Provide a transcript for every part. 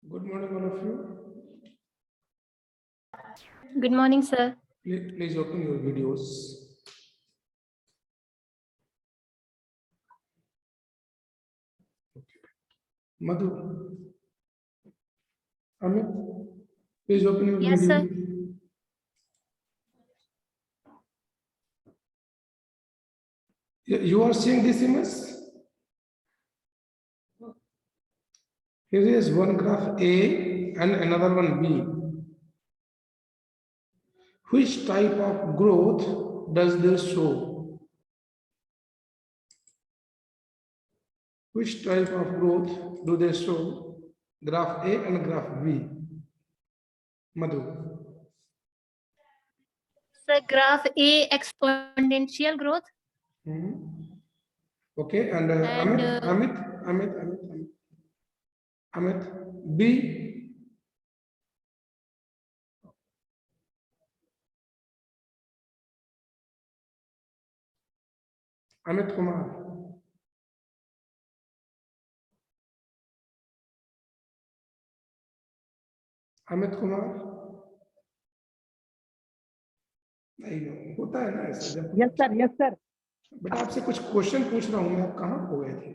Good morning, all of you. Good morning, sir. Please open your videos. Okay. Madhu, Amit, please open your Yes, video. sir. You are seeing this image? Here is one graph A and another one B. Which type of growth does this show? Which type of growth do they show? Graph A and graph B. Madhu. Sir, graph A exponential growth. Okay, and Amit, B. Amit Kumar. Amit Kumar नहीं होता है ना ऐसा जब yes sir बेटा आपसे कुछ question पूछ रहा हूँ मैं, आप कहाँ खो गए थे?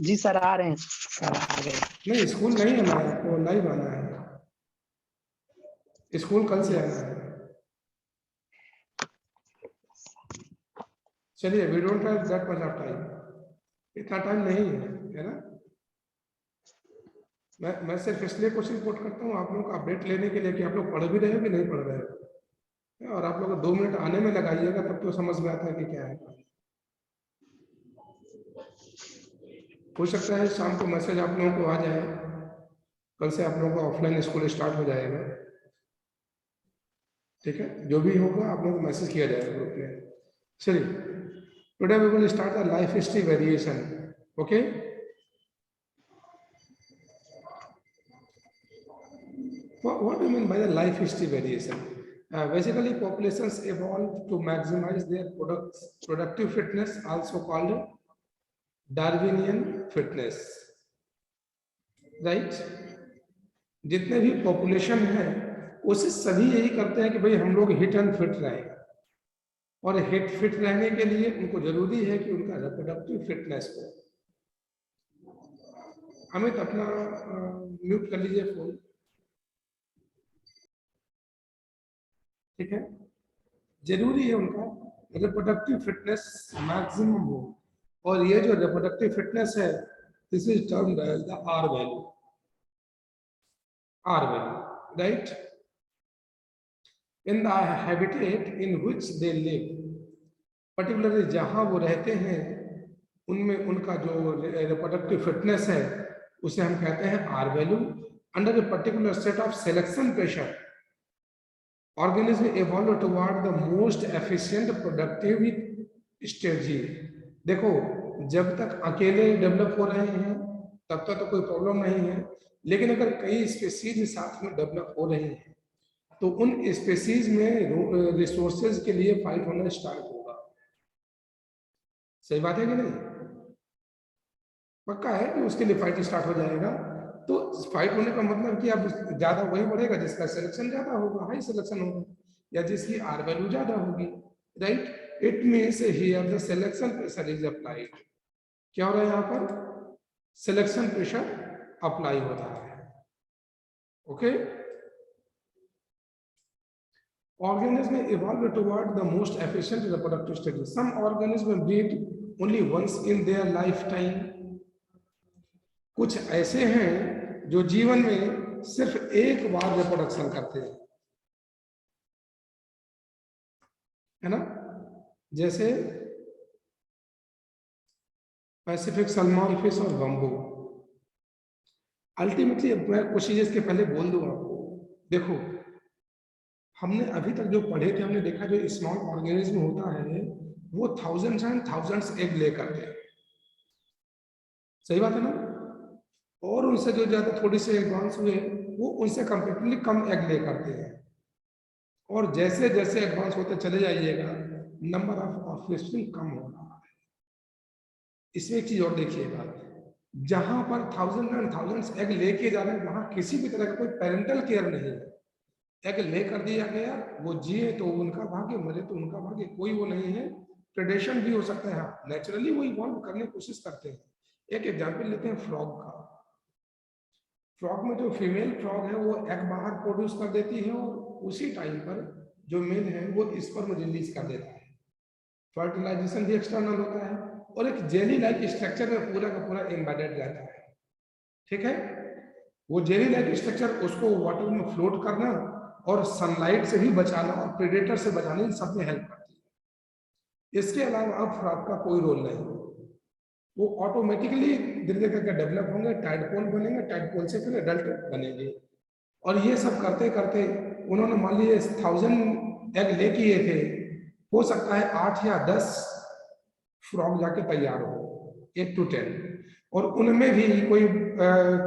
जी सर आ रहे हैं सर, आ गए। नहीं स्कूल नहीं आना है आपको, लाइव आना है, स्कूल कल से आना है। चलिए, we don't have that much of time, इतना टाइम नहीं है ना। मैं सिर्फ इसलिए क्वेश्चन पुट करता हूँ आप लोगों का अपडेट लेने के लिए कि आप लोग पढ़ भी रहे हो कि नहीं पढ़ रहे हो, और आप लोग 2 मिनट आने में लगाइएगा तब तो समझ में आता है कि क्या है। हो सकता है शाम को मैसेज आप लोगों को आ जाए, कल से आप लोगों का ऑफलाइन स्कूल स्टार्ट हो जाएगा, ठीक है। जो भी होगा आप लोगों को मैसेज किया जाएगा ग्रुप में। चलिए, today we will start the life history variation. Okay, what do you mean by the life history variation? Basically, populations evolved to maximize their productive fitness, also called Darwinian fitness, right? जितने भी population है उसे सभी यही करते हैं कि भाई हम लोग हिट एंड फिट रहें, और हिट फिट रहने के लिए उनको जरूरी है कि उनका रिप्रोडक्टिव फिटनेस हो। अमित अपना म्यूट कर लीजिए फोन, ठीक है। जरूरी है उनका रिप्रोडक्टिव फिटनेस मैक्सिमम हो, और ये जो रिप्रोडक्टिव फिटनेस है this is termed as the R value, right. In the habitat in which they live, particularly जहां वो रहते हैं उनमें उनका जो रिप्रोडक्टिव फिटनेस है उसे हम कहते हैं R value. Under a particular set of selection pressure, organism evolve toward the most efficient productive strategy। देखो, जब तक अकेले डेवलप हो रहे हैं तब तक तो कोई प्रॉब्लम नहीं है, लेकिन अगर कई स्पीसीज साथ में डेवलप हो रही हैं तो उन स्पीसीज में रिसोर्सेज के लिए फाइट होना स्टार्ट होगा। सही बात है कि नहीं? पक्का है कि उसके लिए फाइट स्टार्ट हो जाएगा। तो फाइट होने का मतलब कि अब ज्यादा वही बढ़ेगा जिसका सिलेक्शन ज्यादा होगा, हाई सिलेक्शन होगा, या जिसकी आर वैल्यू ज्यादा होगी, right. It means here the selection pressure is applied. क्या हो रहा है यहाँ पर? सिलेक्शन प्रेशर अप्लाई हो रहा है। Okay, organism evolve toward the most efficient reproductive strategy. Some organisms breed only once in their lifetime। कुछ ऐसे हैं जो जीवन में सिर्फ एक बार रिप्रोडक्शन करते हैं, है ना। जैसे पैसिफिक सलमान फिश और बम्बू। अल्टीमेटली मैं कुछ चीजें इसके पहले बोल दूं आपको। देखो, हमने अभी तक जो पढ़े थे हमने देखा जो स्मॉल ऑर्गेनिज्म होता है वो थाउजेंड्स एंड थाउजेंड्स एग ले करते हैं, सही बात है ना। और उनसे जो ज्यादा थोड़ी सी एडवांस हुए वो उनसे कंपेरेटिवली कम एग ले करते हैं, और जैसे जैसे एडवांस होते चले जाइएगा नंबर ऑफ ऑफस्प्रिंग कम हो रहा है। इसमें एक चीज और देखिएगा, जहां पर थाउजेंड एंड थाउजेंड्स एग लेके जा रहे हैं, वहां किसी भी तरह का कोई पेरेंटल केयर नहीं है। एग लेकर दिया गया, वो जिए तो उनका भाग्य, मरे तो उनका भाग्य, कोई वो नहीं है। प्रेडेशन भी हो सकता है, हाँ नेचुरली वो इवॉल्व करने की कोशिश करते हैं। एक एग्जाम्पल लेते हैं फ्रॉग का। फ्रॉग में जो फीमेल फ्रॉग है वो एग बाहर प्रोड्यूस कर देती है और उसी टाइम पर जो मेल है वो स्पर्म रिलीज कर देता है। फर्टिलाइजेशन भी एक्सटर्नल होता है और एक जेली लाइक स्ट्रक्चर में पूरा का पूरा एम्बेडेड रहता है। ठीक है, वो जेली लाइक स्ट्रक्चर उसको वाटर में फ्लोट करना और सनलाइट से भी बचाना और प्रेडेटर से बचाने, इन सब में हेल्प करती है। इसके अलावा अब फ्रॉग का कोई रोल नहीं, वो ऑटोमेटिकली धीरे धीरे करके डेवलप होंगे, टाइडपोल बनेंगे, टाइडपोल से फिर एडल्ट बनेंगे। और ये सब करते करते उन्होंने मान लीजिए 1000 एग ले किए थे, हो सकता है 8 या 10 फ्रॉग जाके तैयार हो, 8 to 10, और उनमें भी कोई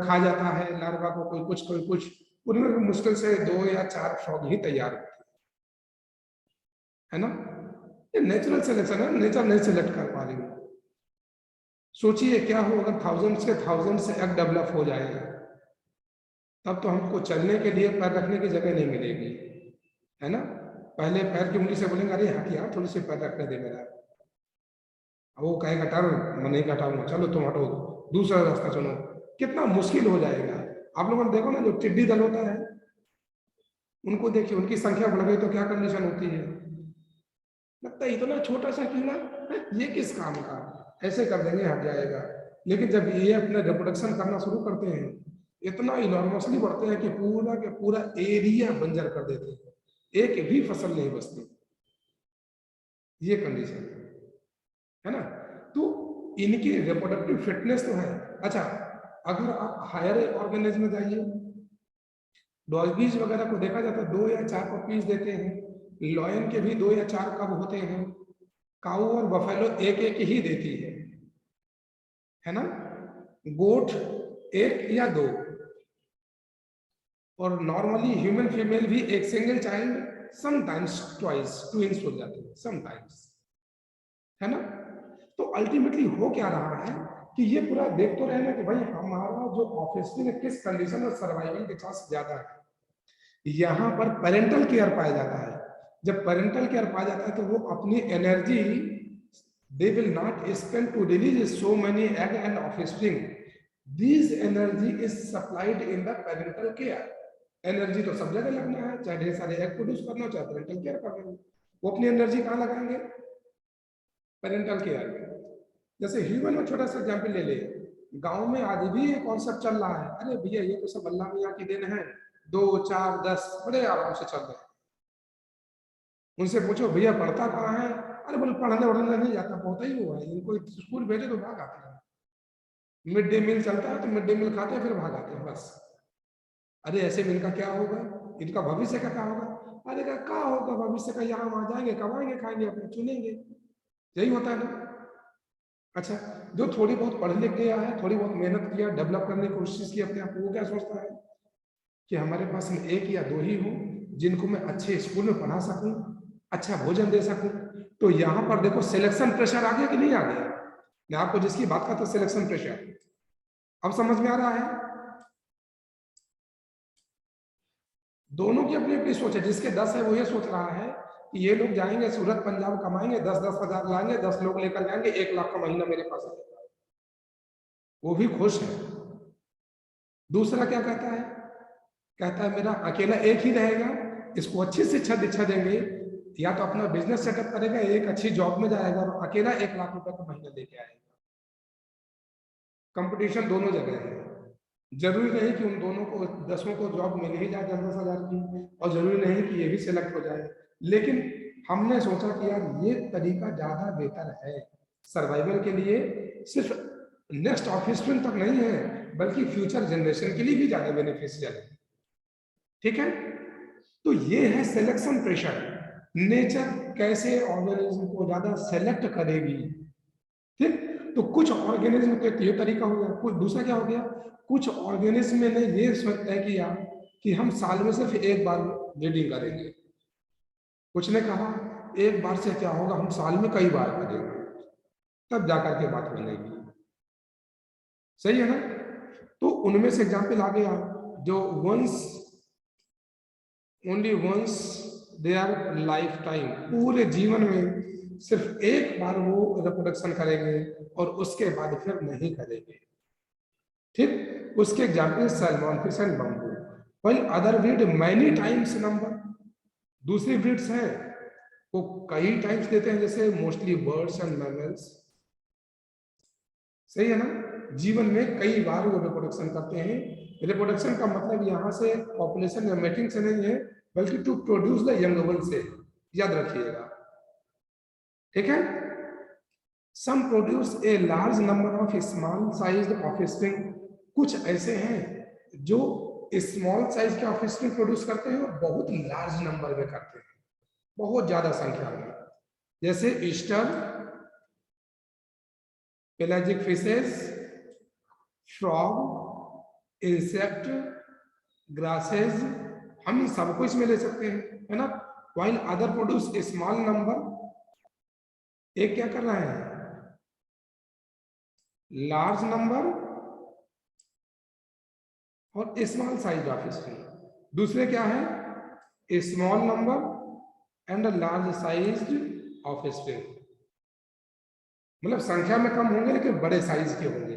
खा जाता है लार्वा को, कोई कुछ, उनमें भी मुश्किल से 2 या 4 फ्रॉग ही तैयार होते है ना। ये नेचुरल सिलेक्शन है, नेचर नहीं सिलेक्ट कर पा रही है। सोचिए क्या हो अगर थाउजेंड्स से एग डेवलप हो जाएगा, तब तो हमको चलने के लिए पैर रखने की जगह नहीं मिलेगी, है ना। पहले पैर की उंगली से बोलेंगे अरे हट यार थोड़ी सी पैर रखने दे मेरा, वो कहेगा टर मैं नहीं हटाऊंगा, चलो तुम हटो, दूसरा रास्ता चुनो, कितना मुश्किल हो जाएगा। आप लोगों ने देखो ना जो टिड्डी दल होता है, उनको देखिए उनकी संख्या बढ़ गई तो क्या कंडीशन होती है, लगता है इतना छोटा सा कीड़ा ये किस काम का, ऐसे कर देंगे हट जाएगा। लेकिन जब ये अपना रिप्रोडक्शन करना शुरू करते हैं, इतना इनॉर्मसली बढ़ते हैं कि पूरा के पूरा एरिया बंजर कर देते हैं, एक भी फसल नहीं बचती, ये कंडीशन है ना। तो इनकी रिप्रोडक्टिव फिटनेस तो है। अच्छा, अगर आप हायर ऑर्गेनिज्म में जाइए, डॉल्बीज वगैरह को देखा जाता है 2 या 4 पपीज देते हैं, लॉयन के भी 2 या 4 कब होते हैं, काऊ और बफेलो एक एक ही देती है ना, गोट 1 या 2, और नॉर्मली ह्यूमन फीमेल भी एक single child, sometimes twice, twins हो जाते हैं समटाइम्स, है ना। तो अल्टीमेटली हो क्या रहा है कि ये पूरा देख तो रहे ना कि भाई हमारा जो ऑफिस किस कंडीशन और सर्वाइवल के चांस ज्यादा है। यहां पर पेरेंटल केयर पाया जाता है, जब पेरेंटल केयर पाया जाता है तो वो अपनी energy they will not spend to release so many egg and offspring, this energy is supplied in the parental care। Energy तो सब जगह लगना है, चाहे ढेर सारे एग प्रोड्यूस करना, चाहे पेरेंटल केयर करना, वो अपनी एनर्जी कहाँ लगाएंगे, पेरेंटल केयर में। जैसे ह्यूमन में छोटा सा एग्जाम्पल ले ले, गांव में आज भी ये कॉन्सेप्ट चल रहा है, अरे भैया ये तो सब अल्लाह मियां की देन है, 2 4 10 बड़े आराम से चल रहे हैं। उनसे पूछो भैया पढ़ता कहाँ है, अरे बोले पढ़ने वढ़ने नहीं जाता, पढ़ता ही हुआ है, इनको स्कूल भेजे तो भाग आते हैं, मिड डे मील चलता है तो मिड डे मील खाते हैं फिर भाग आते हैं बस। अरे ऐसे में इनका क्या होगा, इनका भविष्य का क्या होगा, अरे क्या होगा भविष्य का, यहाँ वहां जाएंगे कमाएंगे खाएंगे अपने चुनेंगे, यही होता है ना। अच्छा, जो थोड़ी बहुत पढ़ लिख गया है, थोड़ी बहुत मेहनत किया, डेवलप करने की कोशिश की अपने आप को, वो क्या सोचता है कि हमारे पास में 1 या 2 ही हो जिनको मैं अच्छे स्कूल में पढ़ा सकूं, अच्छा भोजन दे सकूं। तो यहां पर देखो सिलेक्शन प्रेशर आ गया कि नहीं आ गया, मैं आपको जिसकी बात करता हूं सिलेक्शन प्रेशर, अब समझ में आ रहा है। दोनों की अपनी अपनी सोच है, जिसके 10 है वो ये सोच रहा है कि ये लोग जाएंगे सूरत पंजाब कमाएंगे, 10-10 हजार लाएंगे, 10 लोग लेकर जाएंगे, 1 लाख का महीना मेरे पास आएगा, वो भी खुश है। दूसरा क्या कहता है, कहता है मेरा अकेला एक ही रहेगा, इसको अच्छी शिक्षा दीक्षा देंगे, या तो अपना बिजनेस सेटअप करेगा, एक अच्छी जॉब में जाएगा और अकेला 1 लाख रुपए का महीना लेके आएगा। कंपटीशन दोनों जगह है, जरूरी नहीं कि उन दोनों को 10 को जॉब मिल ही जाए 10-10 हजार की, और जरूरी नहीं कि ये भी सिलेक्ट हो जाए, लेकिन हमने सोचा कि यार ये तरीका ज्यादा बेहतर है सर्वाइवल के लिए, सिर्फ नेक्स्ट ऑफिसमेंट तक नहीं है बल्कि फ्यूचर जनरेशन के लिए भी ज्यादा बेनिफिशियल है। ठीक है, तो ये है सिलेक्शन प्रेशर, नेचर कैसे ऑर्गेनिज्म को ज्यादा सेलेक्ट करेगी। ठीक, तो कुछ ऑर्गेनिज्म के ये तरीका हो गया, कुछ दूसरा क्या हो गया, कुछ ऑर्गेनिज्म ने ये तय किया कि हम साल में सिर्फ 1 बार ब्रीडिंग करेंगे, कुछ ने कहा 1 बार से क्या होगा हम साल में कई बार करेंगे, तब जाकर के बात बनेगी। सही है ना? तो उनमें से एग्जाम्पल आ गया जो only once they are life time, पूरे जीवन में सिर्फ एक बार वो रिप्रोडक्शन करेंगे और उसके बाद फिर नहीं करेंगे। ठीक, उसके example salmon fish and bamboo. While other breed many times number, दूसरी ब्रीड्स हैं वो कई टाइम्स देते हैं, जैसे मोस्टली बर्ड्स एंड मैमल्स। सही है ना? जीवन में कई बार वो रिप्रोडक्शन करते हैं। रिप्रोडक्शन का मतलब यहाँ से पॉपुलेशन या मेटिंग से नहीं है, बल्कि to produce the young one से, याद रखिएगा। ठीक है? Some produce a large number of small size offspring, कुछ ऐसे हैं जो स्मॉल साइज के ऑफस्प्रिंग प्रोड्यूस करते हैं और बहुत लार्ज नंबर में करते हैं, बहुत ज्यादा संख्या में, जैसे oyster, pelagic fishes, frog, insect, grasses, हम इन सबको इसमें ले सकते हैं, है ना? While other produce a small number, एक क्या कर रहा है, लार्ज नंबर और स्मॉल साइज ऑफ स्प्रिंग। दूसरे क्या है, a small number and large size offspring, मतलब संख्या में कम होंगे लेकिन बड़े साइज के होंगे।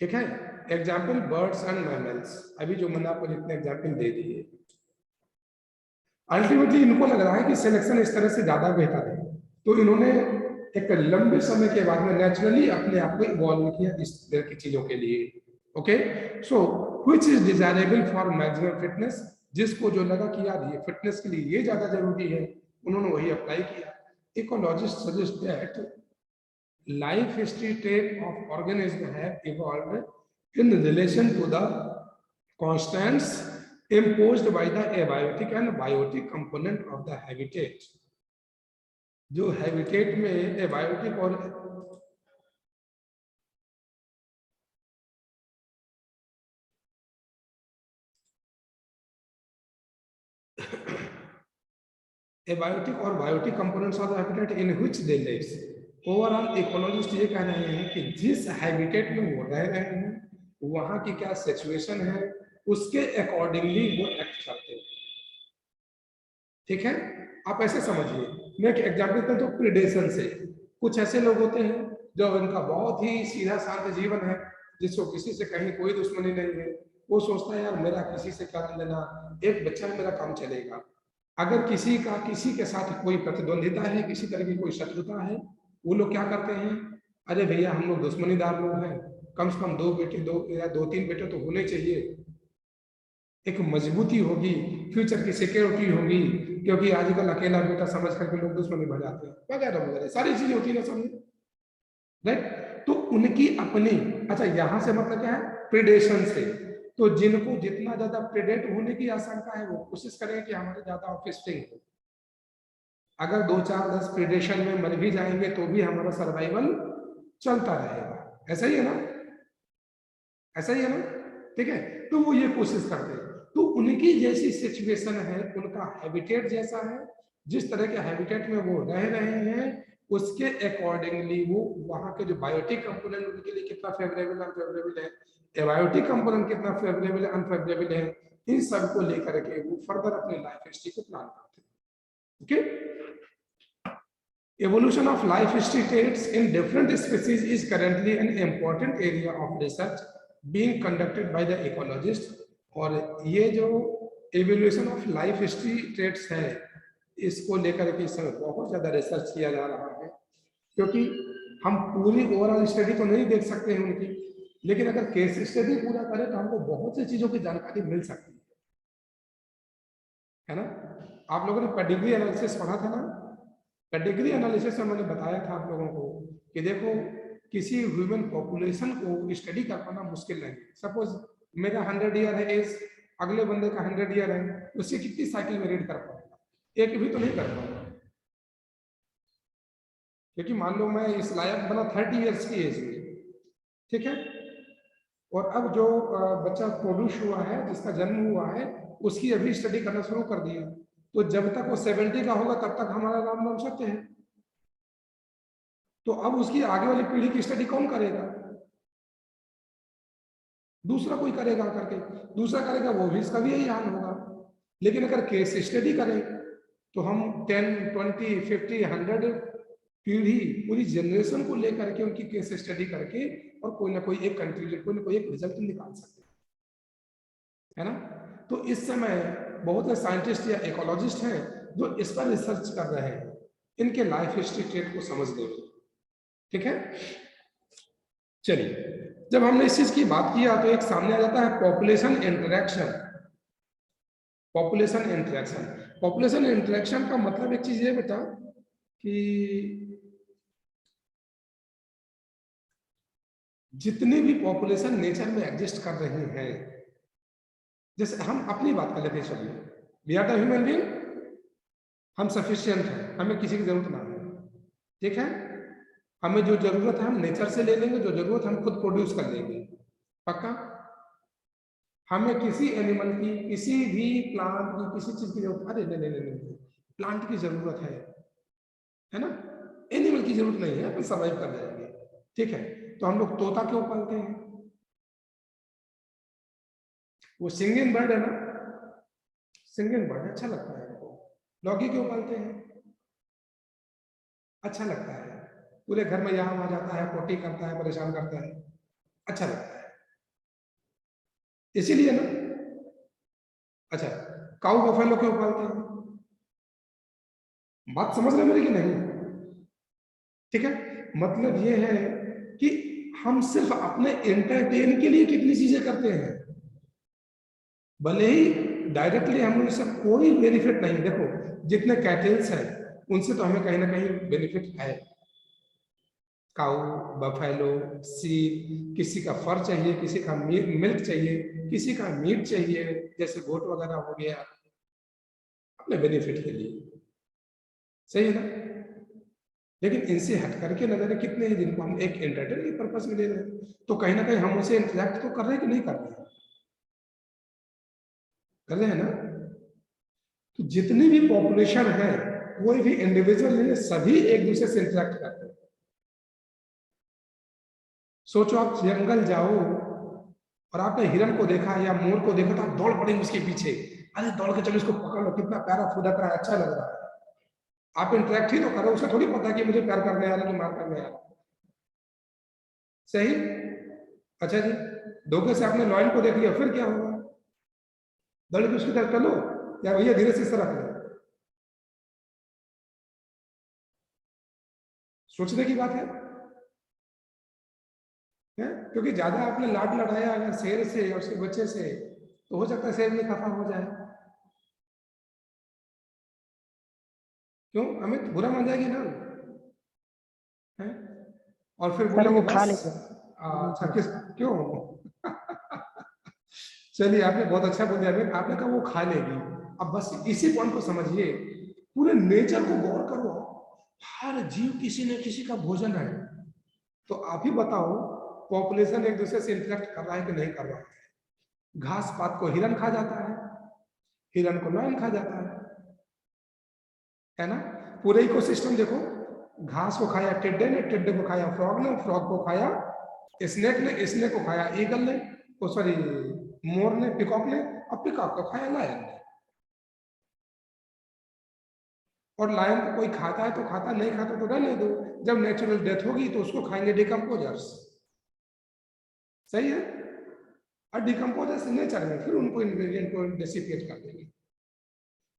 ठीक है? एग्जाम्पल बर्ड्स एंड मैमल्स, अभी जो मैंने आपको जितने एग्जाम्पल दे दिए। अल्टीमेटली इनको लग रहा है कि सिलेक्शन इस तरह से ज्यादा बेहतर है, तो इन्होंने एक लंबे समय के बाद में नेचुरली अपने आप को इवॉल्व किया इस तरह की चीजों के लिए। Okay, so which is desirable for maximum fitness, जिसको जो लगा कि यार ये फिटनेस के लिए ये ज्यादा जरूरी है, उन्होंने वही अप्लाई किया। Ecologist suggest that life history trait of organism have evolved in relation to the constants imposed by the abiotic and biotic component of the habitat। जो हैबिटेट में एबायोटिक और एबायोटिक और biotic components of the habitat in which they lives. Overall ecologist ये कह रहे हैं कि जिस हैबिटेट में वो रह रहे हैं वहां की क्या सिचुएशन है, उसके अकॉर्डिंगली वो एक्ट करते हैं। ठीक है? आप ऐसे समझिए, मैं एक एग्जाम्पल देता हूं तो प्रिडेशन से। कुछ ऐसे लोग होते हैं जो उनका बहुत ही सीधा शांत जीवन है, जिसको किसी से कहीं कोई दुश्मनी नहीं है, वो सोचता है यार मेरा किसी से क्या लेना, एक बच्चा में मेरा काम चलेगा। अगर किसी का किसी के साथ कोई प्रतिद्वंदिता है, किसी तरह की कोई शत्रुता है, वो लोग क्या करते हैं, अरे भैया हम लोग दुश्मनीदार लोग हैं, कम से कम 2 बेटे, 2 या 2-3 बेटे तो होने चाहिए, एक मजबूती होगी, फ्यूचर की सिक्योरिटी होगी, क्योंकि आजकल अकेला बेटा समझ करके लोग दुश्मनी भर जाते हैं, वगैरह वगैरह सारी चीजें होती है ना, समझे? राइट? तो उनकी अपनी, अच्छा यहां से मतलब क्या है, प्रेडेशन से। तो जिनको जितना ज्यादा प्रेडेट होने की आशंका है वो कोशिश करेंगे कि हमारे ज्यादा ऑफस्प्रिंग हो। अगर 2-4-10 प्रेडेशन में मर भी जाएंगे तो भी हमारा सर्वाइवल चलता रहेगा। ऐसा ही है ना? ऐसा ही है ना? ठीक है? तो वो ये कोशिश करते हैं, तो उनकी जैसी सिचुएशन है, उनका हैबिटेट जैसा है, जिस तरह के हैबिटेट में वो रह रहे हैं उसके अकॉर्डिंगली वो वहां के जो बायोटिक कंपोनेंट उनके लिए कितना फेवरेबल अनफेवरेबल है, एबायोटिक कंपोनेंट कितना फेवरेबल अनफेवरेबल है, इन सब को लेकर के वो फर्दर अपने लाइफ हिस्ट्री को प्लान करते हैं। Okay, evolution of life history traits in different species is currently an important area of research being conducted by the ecologist। और ये जो evolution of life history traits है, इसको लेकर के इस समय बहुत ज्यादा रिसर्च किया जा रहा है, क्योंकि हम पूरी ओवरऑल स्टडी तो नहीं देख सकते हैं उनकी, लेकिन अगर केस स्टडी पूरा करें तो हमको बहुत सी चीजों की जानकारी मिल सकती है ना? आप लोगों ने पेडिग्री एनालिसिस पढ़ा था ना? पेडिग्री एनालिसिस में मैंने बताया था आप लोगों को कि देखो किसी ह्यूमन पॉपुलेशन को स्टडी कर पाना मुश्किल नहीं है। सपोज मेरा 100 ईयर है एज, अगले बंदे का 100 ईयर है, उससे कितनी साइकिल में रीड कर पाऊंगा? एक भी तो नहीं कर पाऊंगा, क्योंकि मान लो मैं इस लायक बना 30 ईयर्स की एज में, ठीक है, और अब जो बच्चा प्रोड्यूस हुआ है, जिसका जन्म हुआ है, उसकी अभी स्टडी करना शुरू कर दिया, तो जब तक वो 70 का होगा तब तक हमारा राम नाम सत्य है। तो अब उसकी आगे वाली पीढ़ी की स्टडी कौन करेगा? दूसरा कोई करेगा करके, दूसरा करेगा वो भी, इसका भी यही हाल होगा। लेकिन अगर केस स्टडी करें तो हम 10, 20, 50, 100 पीढ़ी, पूरी जनरेशन को लेकर के उनकी केस स्टडी करके और कोई ना कोई एक कंक्लूजन, कोई ना कोई एक रिजल्ट निकाल सकते हैं, है ना। तो इस समय बहुत से साइंटिस्ट या इकोलॉजिस्ट हैं जो इस पर रिसर्च कर रहे हैं, इनके लाइफ हिस्ट्री ट्रेट को समझने में। ठीक है, चलिए, जब हमने इस चीज की बात किया तो एक सामने आ जाता है population interaction. Population interaction, population interaction का मतलब एक चीज है बेटा कि जितनी भी पॉपुलेशन नेचर में एग्जिस्ट कर रही हैं, जैसे हम अपनी बात कर लेते हैं, चलिए, we are the human being, हम सफिशिएंट हैं, हमें किसी की जरूरत ना है। ठीक है, हमें जो जरूरत है हम नेचर से ले लेंगे, जो जरूरत हम खुद प्रोड्यूस कर लेंगे, पक्का। हमें किसी एनिमल की, किसी भी प्लांट की, किसी चीज की जरूरत, अरे नहीं नहीं नहीं, प्लांट की जरूरत है ना, एनिमल की जरूरत नहीं है, अपन सर्वाइव कर जाएंगे। ठीक है, तो हम लोग तोता क्यों पालते हैं? वो सिंगिंग बर्ड है ना, सिंगिंग बर्ड अच्छा लगता है हमको। डॉगी क्यों पालते हैं? अच्छा लगता है, पूरे घर में यहाँ वहां जाता है, पोटी करता है, परेशान करता है, अच्छा लगता है, इसीलिए ना। अच्छा, काऊ बफेलो क्यों पालते हैं? बात समझ रहे मेरी कि नहीं? ठीक है, मतलब ये है कि हम सिर्फ अपने एंटरटेन के लिए कितनी चीजें करते हैं, भले ही डायरेक्टली हम उनसे कोई बेनिफिट नहीं। देखो, जितने कैटल्स हैं उनसे तो हमें कहीं ना कहीं बेनिफिट है, काऊ, बफेलो, सीप, किसी का फर चाहिए, किसी का मिल्क चाहिए, किसी का मीट चाहिए, जैसे गोट वगैरह हो गया, अपने बेनिफिट के लिए, सही है ना। लेकिन इनसे हट करके नजर कितने हैं जिनको हम एक एंटरटेन के पर्पस में ले रहे हैं, तो कहीं ना कहीं हम उसे इंटरेक्ट तो कर रहे हैं कि नहीं कर रहे हैं? कर रहे हैं ना। तो जितनी भी पॉपुलेशन है, कोई भी इंडिविजुअल है, सभी एक दूसरे से इंटरेक्ट करते हैं। सोचो, आप जंगल जाओ और आपने हिरन को देखा या मोर को देखा, तो आप दौड़ पड़ेंगे उसके पीछे, अरे दौड़ के चलो इसको पकड़ लो, कितना प्यारा फुदक रहा है, अच्छा लग रहा है। आप इंटरेक्ट ही तो करो, उसे थोड़ी पता कि मुझे प्यार करने आ रहा है कि मार करने आ रहा है, सही। अच्छा जी, धोखे से आपने लॉयन को देख लिया, फिर क्या होगा? दौड़ के उसकी तरफ चलो या भैया धीरे से सरक लो, सोचने की बात है? क्योंकि ज्यादा आपने लाड लड़ाया अगर शेर से और उसके बच्चे से, तो हो सकता है शेर में खफा हो जाए। क्यों, हमें बुरा मान जाएगी ना, है? और फिर बोले वो कि खा बस, लेगा। अच्छा किस, क्यों? चलिए, आपने बहुत अच्छा बोल दिया, आपने कहा वो खा लेगी। अब बस इसी पॉइंट को समझिए, पूरे नेचर को गौर करो, हर जीव किसी न किसी का भोजन है। तो आप ही बताओ, पॉपुलेशन एक दूसरे से इंटरेक्ट कर रहा है कि नहीं कर रहा है? घास पात को हिरन खा जाता है, हिरन को लायन खा जाता है ना। पूरे इकोसिस्टम देखो, घास को खाया टिड्डे ने, टिड्डे को खाया फ्रॉग ने, फ्रॉग को खाया स्नेक ने, स्नेक को खाया ईगल ने, सॉरी मोर ने, पिकॉक ने, और पिकॉक को खाया लायन ने। और लायन को कोई खाता है तो खाता, नहीं खाता तो रहने दो, जब नेचुरल डेथ होगी तो उसको खाएंगे डिकम्पोजर्स, सही है। और डिकम्पोजर्स नेचर में फिर उनको इंग्रेडिएंट को डेसिपिएट कर देंगे।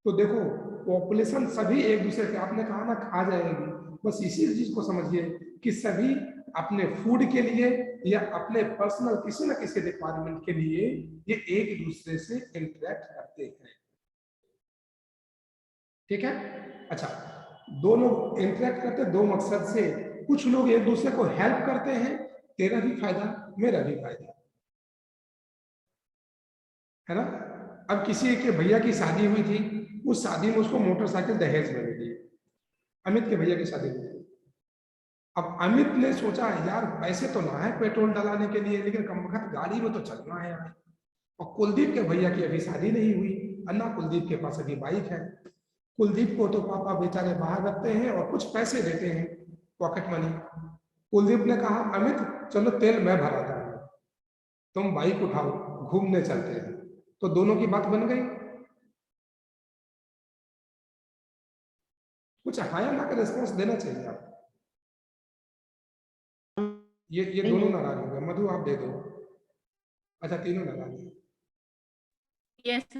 तो देखो, पॉपुलेशन सभी एक दूसरे के, आपने कहा ना खा जाएगी, बस इसी चीज को समझिए कि सभी अपने फूड के लिए या अपने पर्सनल किसी न किसी रिक्वायरमेंट के लिए ये एक दूसरे से इंटरेक्ट करते हैं। ठीक है, अच्छा, दो लोग इंटरेक्ट करते हैं दो मकसद से। कुछ लोग एक दूसरे को हेल्प करते हैं, तेरा भी फायदा मेरा भी फायदा, है ना। अब किसी के भैया की शादी हुई थी, उस शादी में उसको मोटरसाइकिल दहेज में मिली, अमित के भैया की शादी हुई थी। अब अमित ने सोचा, यार पैसे तो ना है पेट्रोल डलाने के लिए, लेकिन कम वक्त गाड़ी में तो चलना है यार। और कुलदीप के भैया की अभी शादी नहीं हुई, अन्ना कुलदीप के पास अभी बाइक है। कुलदीप को तो पापा बेचारे बाहर रखते हैं और कुछ पैसे देते हैं, पॉकेट मनी। कुलदीप ने कहा, अमित चलो तेल मैं भराता हूँ, तुम बाइक उठाओ, घूमने चलते हैं, तो दोनों की बात बन गई। कुछ हाँ या ना का रिस्पॉन्स देना चाहिए आप। ये नहीं, दोनों नहीं। नाराज हो गए, मधु आप दे दो। अच्छा, तीनों नाराज हैं। Yes.